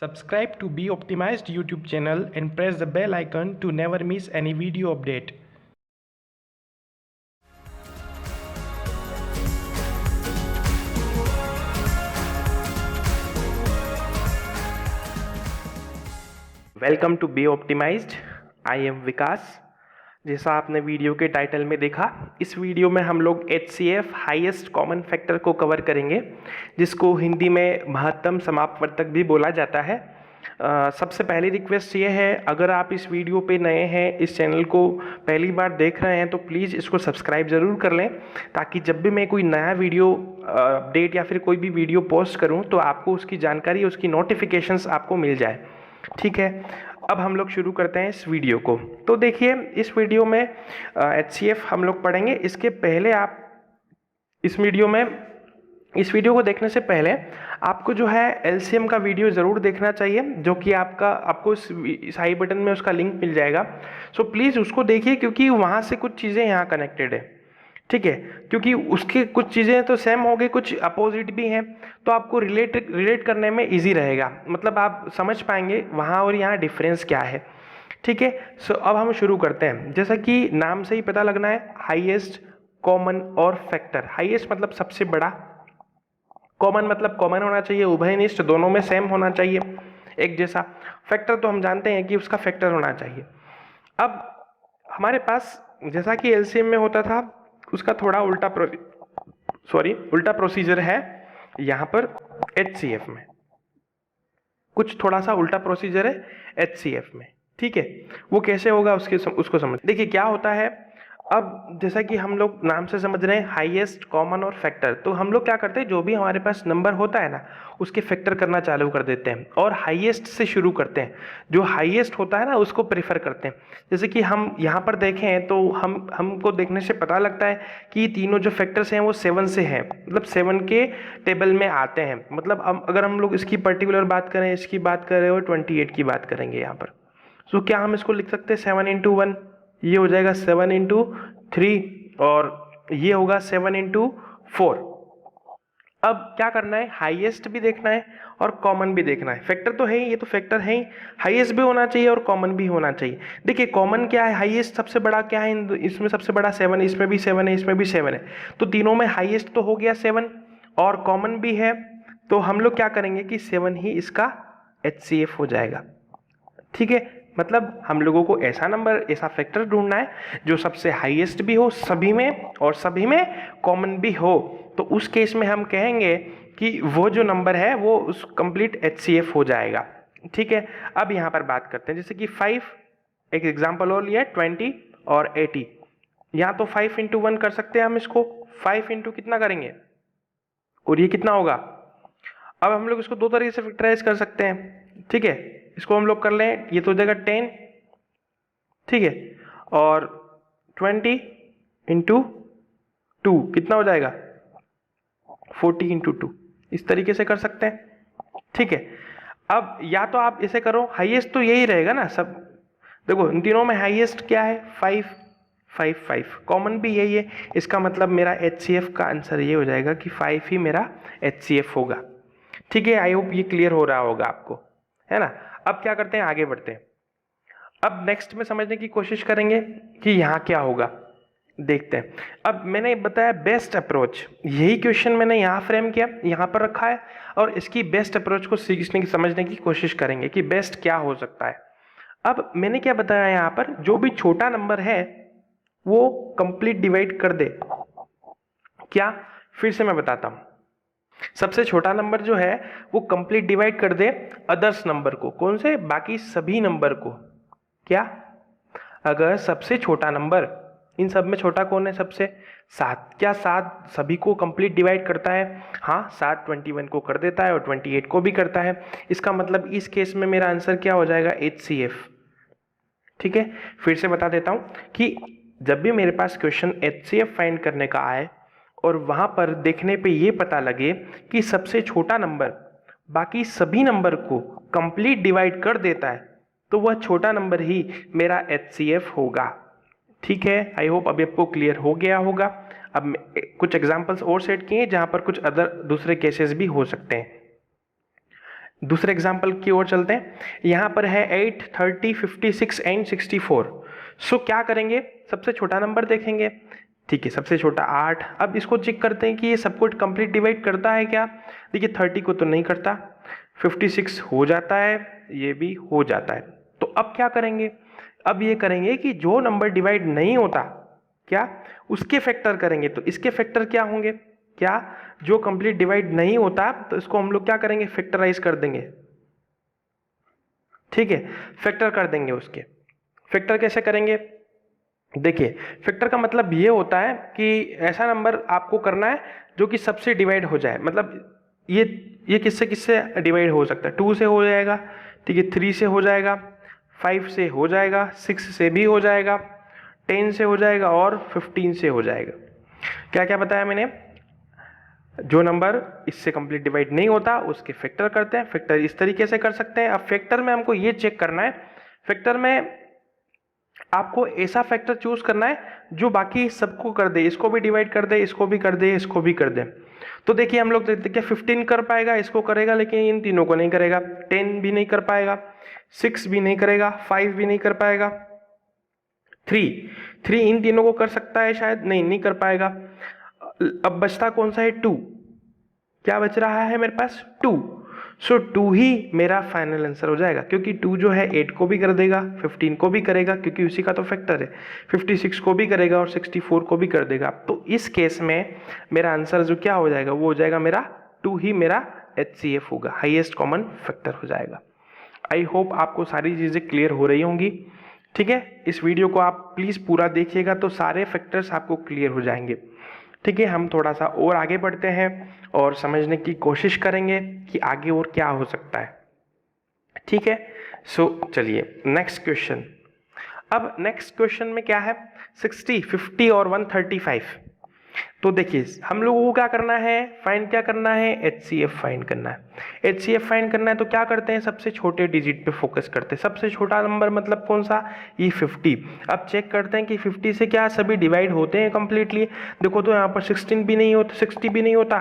Subscribe to Be Optimized YouTube channel and press the bell icon to never miss any video update. Welcome to Be Optimized. I am विकास। जैसा आपने video के title में देखा, इस video में हम लोग HCF हाईएस्ट कॉमन फैक्टर को कवर करेंगे, जिसको हिंदी में महत्तम समापवर्तक भी बोला जाता है। सबसे पहली रिक्वेस्ट ये है, अगर आप इस वीडियो पे नए हैं, इस चैनल को पहली बार देख रहे हैं, तो प्लीज़ इसको सब्सक्राइब ज़रूर कर लें, ताकि जब भी मैं कोई नया वीडियो अपडेट या फिर कोई भी वीडियो पोस्ट करूं तो आपको उसकी जानकारी, उसकी नोटिफिकेशंस आपको मिल जाए। ठीक है, अब हम लोग शुरू करते हैं इस वीडियो को। तो देखिए, इस वीडियो में HCF हम लोग पढ़ेंगे। इसके पहले आप इस वीडियो को देखने से पहले आपको जो है LCM का वीडियो ज़रूर देखना चाहिए, जो कि आपको इस आई बटन में उसका लिंक मिल जाएगा। सो प्लीज़ उसको देखिए, क्योंकि वहाँ से कुछ चीज़ें यहाँ कनेक्टेड है। ठीक है, क्योंकि उसकी कुछ चीज़ें तो सेम हो गई, कुछ अपोजिट भी हैं, तो आपको रिलेट करने में इजी रहेगा। मतलब आप समझ पाएंगे वहाँ और यहाँ डिफरेंस क्या है। ठीक है, सो अब हम शुरू करते हैं। जैसा कि नाम से ही पता लगना है, हाईएस्ट, कॉमन और फैक्टर। हाईएस्ट मतलब सबसे बड़ा, कॉमन मतलब कॉमन होना चाहिए, उभयनिष्ठ, दोनों में सेम होना चाहिए, एक जैसा। फैक्टर तो हम जानते हैं कि उसका फैक्टर होना चाहिए। अब हमारे पास जैसा कि LCM में होता था, उसका थोड़ा उल्टा प्रोसीजर है यहाँ पर HCF में। कुछ थोड़ा सा उल्टा प्रोसीजर है HCF में। ठीक है, वो कैसे होगा उसको समझ। देखिए क्या होता है, अब जैसा कि हम लोग नाम से समझ रहे हैं, हाईएस्ट, कॉमन और फैक्टर, तो हम लोग क्या करते हैं, जो भी हमारे पास नंबर होता है ना, उसके फैक्टर करना चालू कर देते हैं और हाईएस्ट से शुरू करते हैं। जो हाईएस्ट होता है ना, उसको प्रेफर करते हैं। जैसे कि हम यहाँ पर देखें तो हमको देखने से पता लगता है कि तीनों जो फैक्टर्स हैं वो 7 से हैं, मतलब 7 के टेबल में आते हैं। मतलब अगर हम लोग इसकी पर्टिकुलर बात करें, इसकी बात करें और 28 की बात करेंगे यहाँ पर, तो क्या हम इसको लिख सकते हैं 7 × 1, ये हो जाएगा 7 × 3 और ये होगा 7 × 4। अब क्या करना है, हाईएस्ट भी देखना है और कॉमन भी देखना है। फैक्टर तो है ही, ये तो फैक्टर है ही, हाईएस्ट भी होना चाहिए और कॉमन भी होना चाहिए। देखिए कॉमन क्या है, हाईएस्ट सबसे बड़ा क्या है, इसमें सबसे बड़ा 7, इसमें भी 7 है, इसमें भी 7 है, तो तीनों में हाईएस्ट तो हो गया 7 और कॉमन भी है। तो हम लोग क्या करेंगे कि 7 ही इसका HCF हो जाएगा। ठीक है, मतलब हम लोगों को ऐसा नंबर, ऐसा फैक्टर ढूंढना है जो सबसे हाईएस्ट भी हो सभी में और सभी में कॉमन भी हो। तो उस केस में हम कहेंगे कि वो जो नंबर है वो उस कंप्लीट HCF हो जाएगा। ठीक है, अब यहाँ पर बात करते हैं, जैसे कि 5, एक एग्जांपल और लिया, 20 और 80। यहाँ तो 5 × 1 कर सकते हैं हम इसको, 5 × कितना करेंगे और ये कितना होगा। अब हम लोग इसको दो तरीके से फैक्टराइज कर सकते हैं। ठीक है, इसको हम लोग कर लें, ये तो हो जाएगा 10, ठीक है, और 20 × 2 कितना हो जाएगा 40 × 2, इस तरीके से कर सकते हैं। ठीक है, अब या तो आप इसे करो, हाईएस्ट तो यही रहेगा ना सब। देखो इन तीनों में हाईएस्ट क्या है, 5, 5, 5, कॉमन भी यही है। इसका मतलब मेरा HCF का आंसर ये हो जाएगा कि 5 ही मेरा HCF होगा। ठीक है, आई होप ये क्लियर हो रहा होगा आपको, है ना। अब क्या करते हैं, आगे बढ़ते हैं। अब नेक्स्ट में समझने की कोशिश करेंगे कि यहाँ क्या होगा, देखते हैं। अब मैंने बताया बेस्ट अप्रोच, यही क्वेश्चन मैंने यहाँ फ्रेम किया, यहाँ पर रखा है, और इसकी बेस्ट अप्रोच को सीखने की, समझने की कोशिश करेंगे कि बेस्ट क्या हो सकता है। अब मैंने क्या बताया यहाँ पर, जो भी छोटा नंबर है वो कंप्लीट डिवाइड कर दे। क्या, फिर से मैं बताता हूँ, सबसे छोटा नंबर जो है वो कंप्लीट डिवाइड कर दे अदर्स नंबर को। कौन से, बाकी सभी नंबर को। क्या, अगर सबसे छोटा नंबर, इन सब में छोटा कौन है सबसे, 7, क्या 7 सभी को कंप्लीट डिवाइड करता है। हाँ, 7 21 को कर देता है और 28 को भी करता है। इसका मतलब इस केस में मेरा आंसर क्या हो जाएगा, HCF। ठीक है, फिर से बता देता हूं कि जब भी मेरे पास क्वेश्चन HCF फाइंड करने का आए और वहां पर देखने पे ये पता लगे कि सबसे छोटा नंबर बाकी सभी नंबर को कंप्लीट डिवाइड कर देता है, तो वह छोटा नंबर ही मेरा HCF होगा। ठीक है, आई होप अभी आपको क्लियर हो गया होगा। अब कुछ एग्जांपल्स और सेट किए जहां पर कुछ दूसरे केसेस भी हो सकते हैं। दूसरे एग्जाम्पल की ओर चलते हैं। यहाँ पर है 8, 30, 56 एंड 64। सो क्या करेंगे, सबसे छोटा नंबर देखेंगे। ठीक है, सबसे छोटा 8। अब इसको चेक करते हैं कि ये सबको कंप्लीट डिवाइड करता है क्या। देखिए 30 को तो नहीं करता, 56 हो जाता है, ये भी हो जाता है। तो अब क्या करेंगे, अब ये करेंगे कि जो नंबर डिवाइड नहीं होता क्या, उसके फैक्टर करेंगे। तो इसके फैक्टर क्या होंगे, क्या जो कंप्लीट डिवाइड नहीं होता, तो इसको हम लोग क्या करेंगे, फैक्टराइज कर देंगे। ठीक है, फैक्टर कर देंगे उसके। फैक्टर कैसे करेंगे, देखिए फैक्टर का मतलब ये होता है कि ऐसा नंबर आपको करना है जो कि सबसे डिवाइड हो जाए। मतलब ये किससे किससे डिवाइड हो सकता है, 2 से हो जाएगा, ठीक है, 3 से हो जाएगा, 5 से हो जाएगा, 6 से भी हो जाएगा, 10 से हो जाएगा और 15 से हो जाएगा। क्या क्या बताया मैंने, जो नंबर इससे कंप्लीट डिवाइड नहीं होता उसके फैक्टर करते हैं। फैक्टर इस तरीके से कर सकते हैं। अब फैक्टर में हमको ये चेक करना है, फैक्टर में आपको ऐसा फैक्टर चूज करना है जो बाकी सबको कर दे, इसको भी डिवाइड कर दे, इसको भी कर दे, इसको भी कर दे। तो देखिए हम लोग देखते क्या 15 कर पाएगा, इसको करेगा, लेकिन इन तीनों को नहीं करेगा। 10 भी नहीं कर पाएगा, 6 भी नहीं करेगा, 5 भी नहीं कर पाएगा, 3 इन तीनों को कर सकता है शायद, नहीं कर पाएगा। अब बचता कौन सा है, 2। क्या बच रहा है मेरे पास, 2। सो 2 ही मेरा फाइनल आंसर हो जाएगा, क्योंकि 2 जो है 8 को भी कर देगा, 15 को भी करेगा क्योंकि उसी का तो फैक्टर है, 56 को भी करेगा और 64 को भी कर देगा। तो इस केस में मेरा आंसर जो क्या हो जाएगा, वो हो जाएगा मेरा 2 ही मेरा HCF होगा, हाईएस्ट कॉमन फैक्टर हो जाएगा। आई होप आपको सारी चीज़ें क्लियर हो रही होंगी। ठीक है, इस वीडियो को आप प्लीज़ पूरा देखिएगा तो सारे फैक्टर्स आपको क्लियर हो जाएंगे। ठीक है, हम थोड़ा सा और आगे बढ़ते हैं और समझने की कोशिश करेंगे कि आगे और क्या हो सकता है। ठीक है, सो चलिए नेक्स्ट क्वेश्चन। अब नेक्स्ट क्वेश्चन में क्या है, 60, 50 और 135। तो देखिए हम लोगों को क्या करना है, फाइंड क्या करना है, HCF फाइंड करना है। HCF फाइंड करना है तो क्या करते हैं, सबसे छोटे डिजिट पे फोकस करते हैं। सबसे छोटा नंबर मतलब कौन सा, ये 50। अब चेक करते हैं कि 50 से क्या सभी डिवाइड होते हैं कंप्लीटली। देखो तो यहाँ पर 16 भी नहीं होता, 60 भी नहीं होता,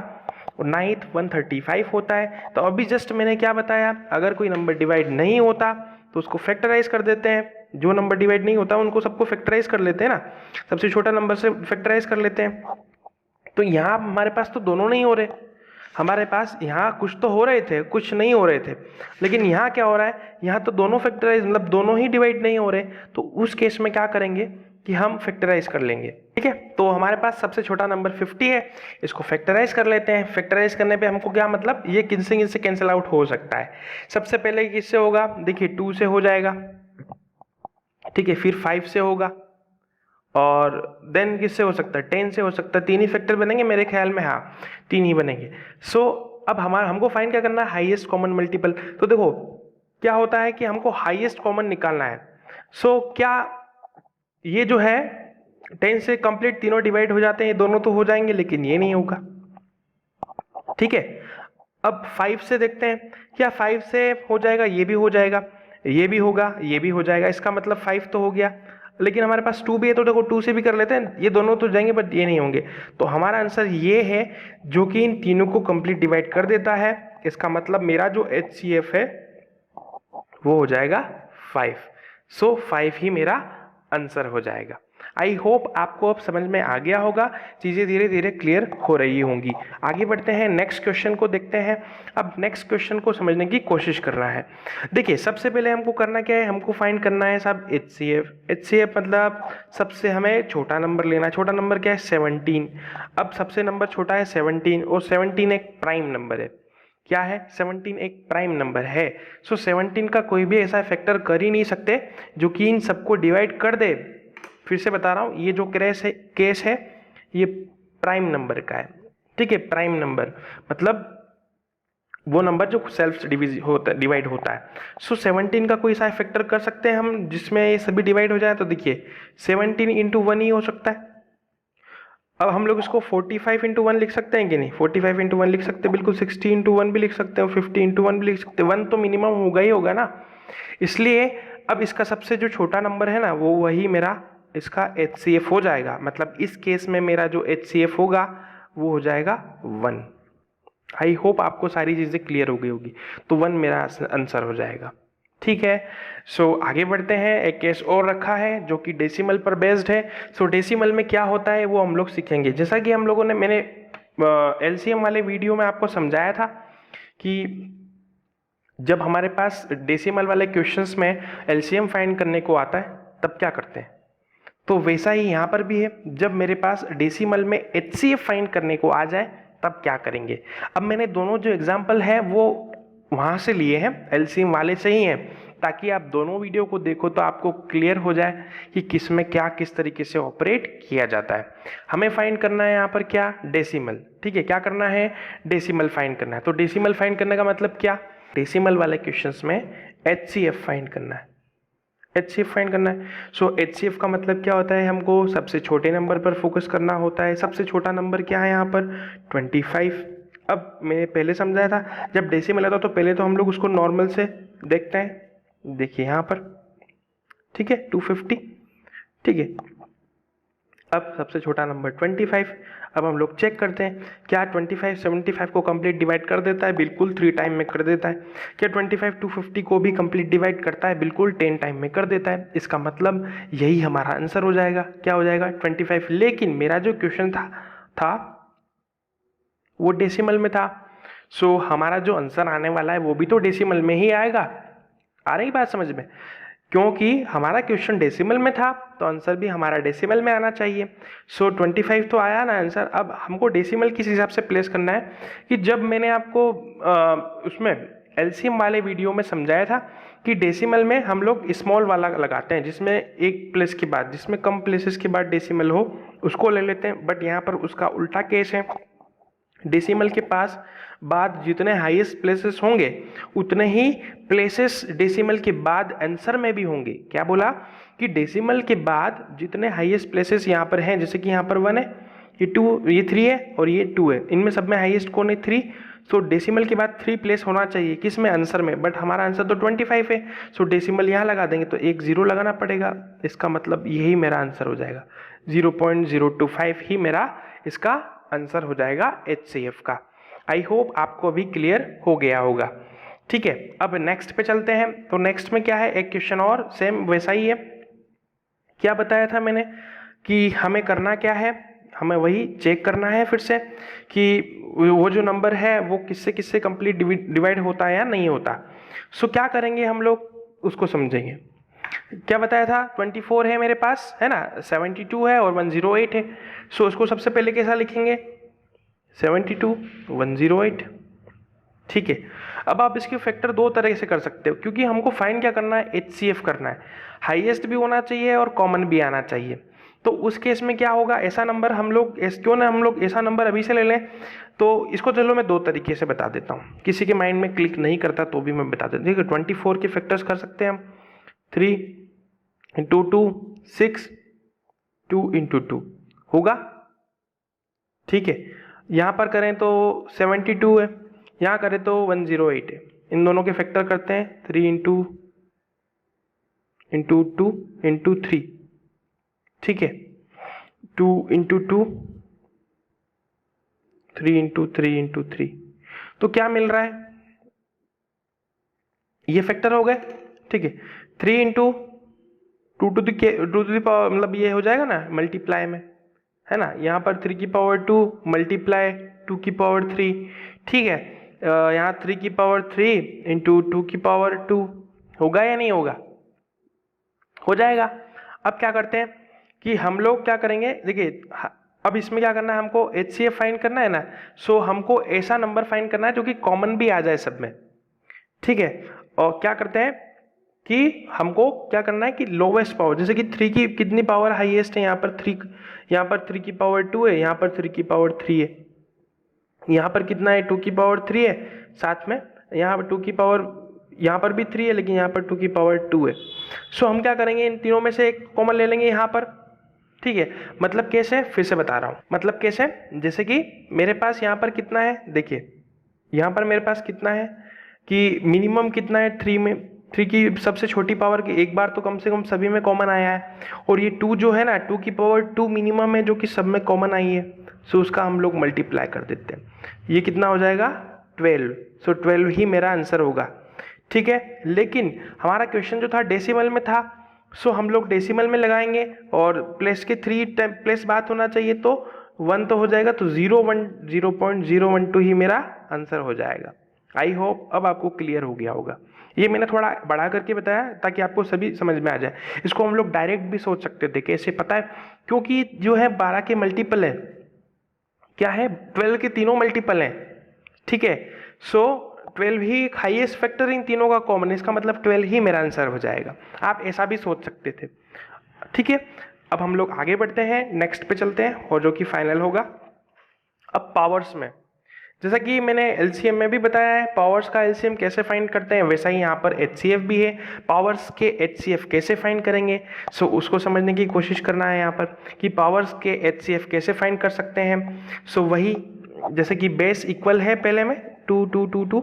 और 9th 135 होता है। तो अभी जस्ट मैंने क्या बताया, अगर कोई नंबर डिवाइड नहीं होता तो उसको फैक्टराइज कर देते हैं, जो नंबर डिवाइड नहीं होता उनको सबको फैक्टराइज कर लेते हैं ना, सबसे छोटा नंबर से फैक्टराइज कर लेते हैं। तो यहाँ हमारे पास तो दोनों नहीं हो रहे, हमारे पास यहाँ कुछ तो हो रहे थे, कुछ नहीं हो रहे थे, लेकिन यहाँ क्या हो रहा है, यहाँ तो दोनों फैक्टराइज मतलब दोनों ही डिवाइड नहीं हो रहे। तो उस केस में क्या करेंगे कि हम फैक्टराइज कर लेंगे। ठीक है, तो हमारे पास सबसे छोटा नंबर 50 है, इसको फैक्टराइज कर लेते हैं। फैक्टराइज करने पे हमको क्या मतलब, ये किनसे कैंसिल आउट हो सकता है। सबसे पहले किससे होगा, देखिए 2 से हो जाएगा, ठीक है, फिर 5 से होगा, और देन किससे हो सकता है, 10 से हो सकता है। 3 ही फैक्टर बनेंगे मेरे ख्याल में, हाँ 3 ही बनेंगे। सो अब हमको फाइंड क्या करना है, हाईएस्ट कॉमन मल्टीपल। तो देखो क्या होता है कि हमको हाईएस्ट कॉमन निकालना है। सो क्या ये जो है 10 से कंप्लीट तीनों डिवाइड हो जाते हैं, ये दोनों तो हो जाएंगे, लेकिन ये नहीं होगा। ठीक है, अब 5 से देखते हैं, क्या 5 से हो जाएगा, ये भी हो जाएगा, ये भी होगा, ये भी हो जाएगा, इसका मतलब 5 तो हो गया। लेकिन हमारे पास 2 भी है, तो देखो 2 से भी कर लेते हैं, ये दोनों तो जाएंगे बट ये नहीं होंगे। तो हमारा आंसर ये है जो कि इन तीनों को कंप्लीट डिवाइड कर देता है। इसका मतलब मेरा जो HCF है वो हो जाएगा 5। सो 5 ही मेरा आंसर हो जाएगा। आई होप आपको अब समझ में आ गया होगा, चीज़ें धीरे धीरे क्लियर हो रही होंगी। आगे बढ़ते हैं, नेक्स्ट क्वेश्चन को देखते हैं। अब नेक्स्ट क्वेश्चन को समझने की कोशिश करना है। देखिए सबसे पहले हमको करना क्या है, हमको फाइंड करना है साहब HCF। HCF मतलब सबसे हमें छोटा नंबर लेना है। छोटा नंबर क्या है, 17। अब सबसे नंबर छोटा है 17, और 17 एक प्राइम नंबर है। क्या है, 17 एक प्राइम नंबर है। सो 17 का कोई भी ऐसा फैक्टर कर ही नहीं सकते जो कि इन सबको डिवाइड कर दे। फिर से बता रहा हूँ, ये जो केस है ये प्राइम नंबर का है। ठीक है, प्राइम नंबर मतलब वो नंबर जो सेल्फ डिवाइड होता है। सो 17 का कोई सा फैक्टर कर सकते हैं हम जिसमें ये सभी डिवाइड हो जाए। तो देखिए 17 इंटू 1 ही हो सकता है। अब हम लोग इसको 45 इंटू 1 लिख सकते हैं कि नहीं, 45 इंटू 1 लिख सकते हैं बिल्कुल, 60 इंटू 1 भी लिख सकते हैं, 50 इंटू 1 भी लिख सकते हैं। 1 तो मिनिमम होगा ही होगा ना, इसलिए अब इसका सबसे जो छोटा नंबर है ना वो वही मेरा इसका HCF हो जाएगा। मतलब इस केस में मेरा जो HCF होगा वो हो जाएगा 1। आई होप आपको सारी चीज़ें क्लियर हो गई होगी। तो 1 मेरा आंसर हो जाएगा। ठीक है, सो आगे बढ़ते हैं। एक केस और रखा है जो कि डेसिमल पर बेस्ड है। सो डेसिमल में क्या होता है वो हम लोग सीखेंगे। जैसा कि हम लोगों ने, मैंने एलसीएम वाले वीडियो में आपको समझाया था कि जब हमारे पास डेसिमल वाले क्वेश्चंस में एलसीएम फाइंड करने को आता है तब क्या करते हैं, तो वैसा ही यहाँ पर भी है। जब मेरे पास डेसिमल में एचसीएफ फाइंड करने को आ जाए तब क्या करेंगे। अब मैंने दोनों जो एग्जाम्पल है वो वहाँ से लिए हैं, एलसीएम वाले से ही हैं, ताकि आप दोनों वीडियो को देखो तो आपको क्लियर हो जाए कि किस में क्या किस तरीके से ऑपरेट किया जाता है। हमें फाइंड करना है यहाँ पर क्या, डेसिमल। ठीक है, क्या करना है, डेसिमल फाइंड करना है। तो डेसिमल फाइंड करने का मतलब क्या, डेसिमल वाले क्वेश्चंस में एचसीएफ फाइंड करना है, एचसीएफ फाइंड करना है। सो एचसीएफ का मतलब क्या होता है, हमको सबसे छोटे नंबर पर फोकस करना होता है। सबसे छोटा नंबर क्या है यहाँ पर, 25। अब मैंने पहले समझाया था जब डेसिमल आता तो पहले तो हम लोग उसको नॉर्मल से देखते हैं। देखिए यहाँ पर, ठीक है, 250। ठीक है, अब सबसे छोटा नंबर 25। अब हम लोग चेक करते हैं क्या 25 75 को कंप्लीट डिवाइड कर देता है, बिल्कुल 3 टाइम में कर देता है। क्या 25 250 को भी कंप्लीट डिवाइड करता है, बिल्कुल 10 टाइम में कर देता है। इसका मतलब यही हमारा आंसर हो जाएगा। क्या हो जाएगा, 25। लेकिन मेरा जो क्वेश्चन था वो डेसिमल में था। सो हमारा जो आंसर आने वाला है वो भी तो डेसिमल में ही आएगा। आ रही बात समझ में, क्योंकि हमारा क्वेश्चन डेसिमल में था तो आंसर भी हमारा डेसिमल में आना चाहिए। सो 25 तो आया ना आंसर। अब हमको डेसिमल किस हिसाब से प्लेस करना है कि जब मैंने आपको उसमें एलसीएम वाले वीडियो में समझाया था कि डेसिमल में हम लोग स्मॉल वाला लगाते हैं, जिसमें एक प्लेस के बाद, जिसमें कम प्लेसेस के बाद डेसिमल हो उसको ले लेते हैं। बट यहाँ पर उसका उल्टा केस है, डेसिमल के पास बाद जितने हाईएस्ट प्लेसेस होंगे उतने ही प्लेसेस डेसिमल के बाद आंसर में भी होंगे। क्या बोला कि डेसिमल के बाद जितने हाईएस्ट प्लेसेस यहाँ पर हैं, जैसे कि यहाँ पर 1 है, ये 2, ये 3 है और ये 2 है, इनमें सब में हाईएस्ट कौन है, 3। सो डेसिमल के बाद 3 प्लेस होना चाहिए किस में, आंसर में। बट हमारा आंसर तो 25 है। सो डेसिमल यहाँ लगा देंगे तो एक 0 लगाना पड़ेगा। इसका मतलब यही मेरा आंसर हो जाएगा, 0.025 ही मेरा इसका आंसर हो जाएगा एचसीएफ का। आई होप आपको अभी क्लियर हो गया होगा। ठीक है, अब नेक्स्ट पे चलते हैं। तो नेक्स्ट में क्या है, एक क्वेश्चन और सेम वैसा ही है। क्या बताया था मैंने कि हमें करना क्या है, हमें वही चेक करना है फिर से कि वो जो नंबर है वो किससे किससे कंप्लीट डिवाइड होता है या नहीं होता। सो क्या करेंगे हम लोग उसको समझेंगे। क्या बताया था, 24 है मेरे पास, है ना, 72 है और 108 है। सो उसको सबसे पहले कैसा लिखेंगे, 72 108। ठीक है, अब आप इसके फैक्टर दो तरह से कर सकते हो, क्योंकि हमको फाइंड क्या करना है, एचसीएफ करना है। हाईएस्ट भी होना चाहिए और कॉमन भी आना चाहिए। तो उस केस में क्या होगा, ऐसा नंबर हम लोग क्यों ना हम लोग ऐसा नंबर अभी से ले लें। तो इसको चलो मैं दो तरीके से बता देता हूँ, किसी के माइंड में क्लिक नहीं करता तो भी मैं बता देता हूँ। 24 के फैक्टर्स कर सकते हैं हम, 3 × 2 6, 2 × 2 होगा। ठीक है, यहाँ पर करें तो 72 है, यहाँ करें तो 108 है। इन दोनों के फैक्टर करते हैं, 3 × 2 × 3। ठीक है, 2 × 2, 3 × 3 × 3। तो क्या मिल रहा है, ये फैक्टर हो गए। ठीक है, 3 × 2 to the power, मतलब ये हो जाएगा ना मल्टीप्लाई में, है ना। यहाँ पर 3 की पावर 2 मल्टीप्लाई 2 की पावर 3। ठीक है, यहाँ 3 की पावर 3 × 2 की पावर 2 होगा या नहीं होगा, हो जाएगा। अब क्या करते हैं कि हम लोग क्या करेंगे, देखिए अब इसमें क्या करना है, हमको एचसीएफ फाइंड करना है ना। सो हमको ऐसा नंबर फाइंड करना है जो कि कॉमन भी आ जाए सब में। ठीक है, और क्या करते हैं कि हमको क्या करना है कि लोवेस्ट पावर, जैसे कि 3 की कितनी पावर हाईएस्ट है, यहाँ पर 3, यहाँ पर 3 की पावर 2 है, यहाँ पर 3 की पावर 3 है, यहाँ पर कितना है 2 की पावर 3 है, साथ में यहाँ पर 2 की पावर, यहाँ पर भी 3 है लेकिन यहाँ पर 2 की पावर 2 है। सो हम क्या करेंगे, इन तीनों में से एक कॉमन ले लेंगे यहाँ पर। ठीक है, मतलब कैसे, फिर से बता रहा हूँ, मतलब कैसे, जैसे कि मेरे पास यहाँ पर कितना है, देखिए यहाँ पर मेरे पास कितना है कि मिनिमम कितना है 3 में, 3 की सबसे छोटी पावर की एक बार तो कम से कम सभी में कॉमन आया है। और ये 2 जो है ना, 2 की पावर 2 मिनिमम है जो कि सब में कॉमन आई है। सो उसका हम लोग मल्टीप्लाई कर देते हैं, ये कितना हो जाएगा 12, सो 12 ही मेरा आंसर होगा। ठीक है, लेकिन हमारा क्वेश्चन जो था डेसिमल में था, सो हम लोग डेसिमल में लगाएंगे और प्लेस के 3 टाइम प्लेस बात होना चाहिए, तो 1 तो हो जाएगा, तो 0.012 ही मेरा आंसर हो जाएगा। आई होप अब आपको क्लियर हो गया होगा। ये मैंने थोड़ा बढ़ा करके बताया ताकि आपको सभी समझ में आ जाए। इसको हम लोग डायरेक्ट भी सोच सकते थे, कैसे पता है, क्योंकि जो है 12 के मल्टीपल है, क्या है 12 के तीनों मल्टीपल हैं। ठीक है, सो 12 ही एक हाईएस्ट फैक्टर इन तीनों का कॉमन, इसका मतलब 12 ही मेरा आंसर हो जाएगा। आप ऐसा भी सोच सकते थे। ठीक है, अब हम लोग आगे बढ़ते हैं, नेक्स्ट पे चलते हैं और जो कि फाइनल होगा। अब पावर्स में, जैसा कि मैंने एलसीएम में भी बताया है, पावर्स का एलसीएम कैसे फाइंड करते हैं, वैसा ही यहाँ पर एचसीएफ भी है। पावर्स के एचसीएफ कैसे फाइंड करेंगे, सो उसको समझने की कोशिश करना है यहाँ पर कि पावर्स के एचसीएफ कैसे फाइंड कर सकते हैं। सो वही, जैसे कि बेस इक्वल है पहले में 2 2 2 2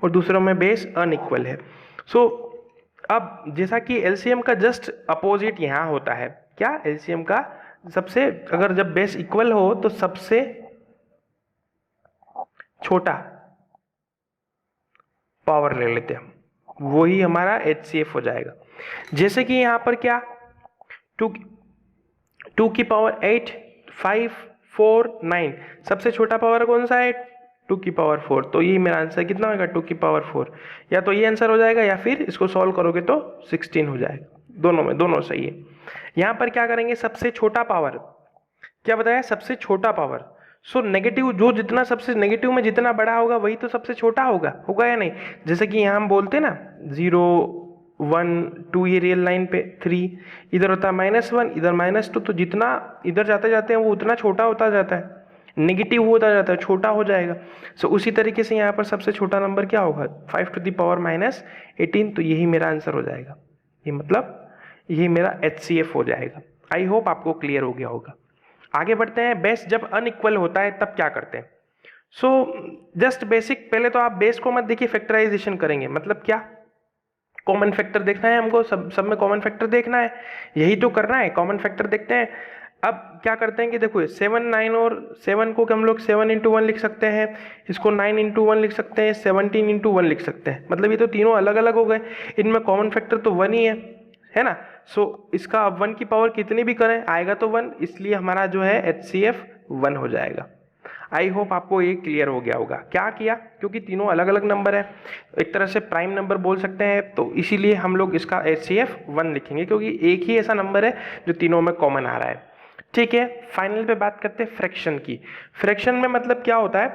और दूसरों में बेस अनइक्वल है। सो अब जैसा कि एलसीएम का जस्ट अपोजिट यहाँ होता है, क्या एलसीएम का सबसे, अगर जब बेस इक्वल हो तो सबसे छोटा पावर ले लेते हैं, वो ही हमारा एचसीएफ हो जाएगा। जैसे कि यहां पर क्या 2 की पावर 8 5 4 9, सबसे छोटा पावर कौन सा है 2 की पावर 4, तो ये मेरा आंसर कितना होगा 2 की पावर 4, या तो ये आंसर हो जाएगा या फिर इसको सॉल्व करोगे तो 16 हो जाएगा, दोनों में दोनों सही है। यहां पर क्या करेंगे, सबसे छोटा पावर क्या बताया, सबसे छोटा पावर, सो नेगेटिव जो जितना सबसे नेगेटिव में जितना बड़ा होगा वही तो सबसे छोटा होगा, होगा या नहीं। जैसे कि यहाँ हम बोलते हैं ना 0 1 2, ये रियल लाइन पे 3, इधर होता है -1 इधर -2, तो जितना इधर जाते जाते हैं वो उतना छोटा होता जाता है, नेगेटिव होता जाता है, छोटा हो जाएगा। सो उसी तरीके से यहाँ पर सबसे छोटा नंबर क्या होगा 5 टू द पावर -18, तो यही मेरा आंसर हो जाएगा, ये मतलब यही मेरा एचसीएफ हो जाएगा। आई होप आपको क्लियर हो गया होगा। आगे बढ़ते हैं, बेस जब अनइक्वल होता है तब क्या करते हैं। सो जस्ट बेसिक, पहले तो आप बेस को मत देखिए, फैक्टराइजेशन करेंगे, मतलब क्या कॉमन फैक्टर देखना है हमको, सब में कॉमन फैक्टर देखना है, यही तो करना है, कॉमन फैक्टर देखते हैं। अब क्या करते हैं कि देखो 7 9 और 7 को हम लोग 7 × 1 लिख सकते हैं, इसको 9 × 1 लिख सकते हैं, 17 × 1 लिख सकते हैं, मतलब ये तो तीनों अलग अलग हो गए, इनमें कॉमन फैक्टर तो 1 ही है ना। सो इसका अब 1 की पावर कितनी भी करें आएगा तो 1, इसलिए हमारा जो है एचसीएफ 1 हो जाएगा। आई होप आपको ये क्लियर हो गया होगा। क्या किया, क्योंकि तीनों अलग अलग नंबर है, एक तरह से प्राइम नंबर बोल सकते हैं, तो इसीलिए हम लोग इसका एचसीएफ 1 लिखेंगे, क्योंकि एक ही ऐसा नंबर है जो तीनों में कॉमन आ रहा है। ठीक है, फाइनल पे बात करते हैं फ्रैक्शन की। फ्रैक्शन में मतलब क्या होता है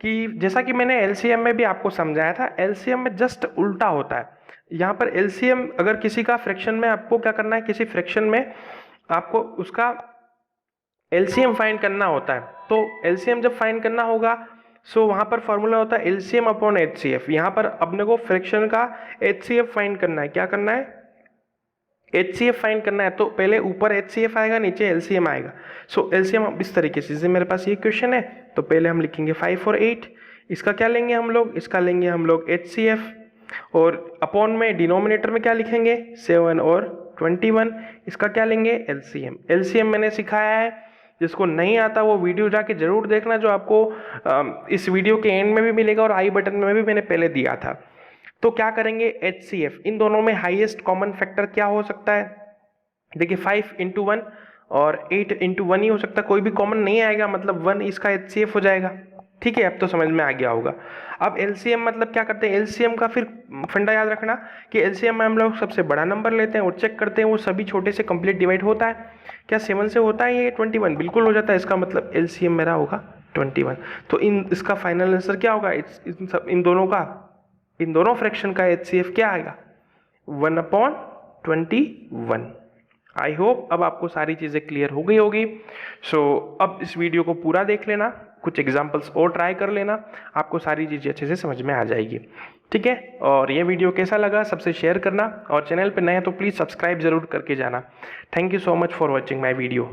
कि जैसा कि मैंने एलसीएम में भी आपको समझाया था, एलसीएम में जस्ट उल्टा होता है। यहाँ पर एलसीएम अगर किसी का फ्रैक्शन में आपको क्या करना है, किसी फ्रैक्शन में आपको उसका एलसीएम फाइंड करना होता है, तो एलसीएम जब फाइंड करना होगा सो वहाँ पर फॉर्मूला होता है एलसीएम अपॉन एचसीएफ। यहाँ पर अपने को फ्रैक्शन का एचसीएफ फाइंड करना है, क्या करना है एचसीएफ फाइंड करना है, तो पहले ऊपर एचसीएफ आएगा नीचे एलसीएम आएगा। सो एलसीएम इस तरीके से, जैसे मेरे पास ये क्वेश्चन है तो पहले हम लिखेंगे 5 और 8, इसका क्या लेंगे हम लोग, इसका लेंगे हम लोग एचसीएफ, और अपॉन में डिनोमिनेटर में क्या लिखेंगे 7 और 21, इसका क्या लेंगे एलसीएम। एलसीएम मैंने सिखाया है, जिसको नहीं आता वो वीडियो जाके जरूर देखना, जो आपको इस वीडियो के एंड में भी मिलेगा और आई बटन में भी मैंने पहले दिया था। तो क्या करेंगे एचसीएफ, इन दोनों में हाईएस्ट कॉमन फैक्टर क्या हो सकता है, देखिए 5 × 1 और 8 × 1 ही हो सकता है, कोई भी कॉमन नहीं आएगा, मतलब 1 इसका एचसीएफ हो जाएगा। ठीक है, अब तो समझ में आ गया होगा। अब एलसीएम मतलब क्या करते हैं, एलसीएम का फिर फंडा याद रखना कि एलसीएम में हम लोग सबसे बड़ा नंबर लेते हैं और चेक करते हैं वो सभी छोटे से कंप्लीट डिवाइड होता है, क्या 7 से होता है ये 21 बिल्कुल हो जाता है, इसका मतलब एलसीएम मेरा होगा 21। तो इसका फाइनल आंसर क्या होगा, इन दोनों फ्रैक्शन का एचसीएफ क्या आएगा 1/21। आई होप अब आपको सारी चीज़ें क्लियर हो गई होगी। सो अब इस वीडियो को पूरा देख लेना, कुछ एग्जाम्पल्स और ट्राई कर लेना, आपको सारी चीज़ें अच्छे से समझ में आ जाएगी। ठीक है, और ये वीडियो कैसा लगा सबसे शेयर करना, और चैनल पर नए हैं तो प्लीज़ सब्सक्राइब जरूर करके जाना। Thank you so much for watching my video.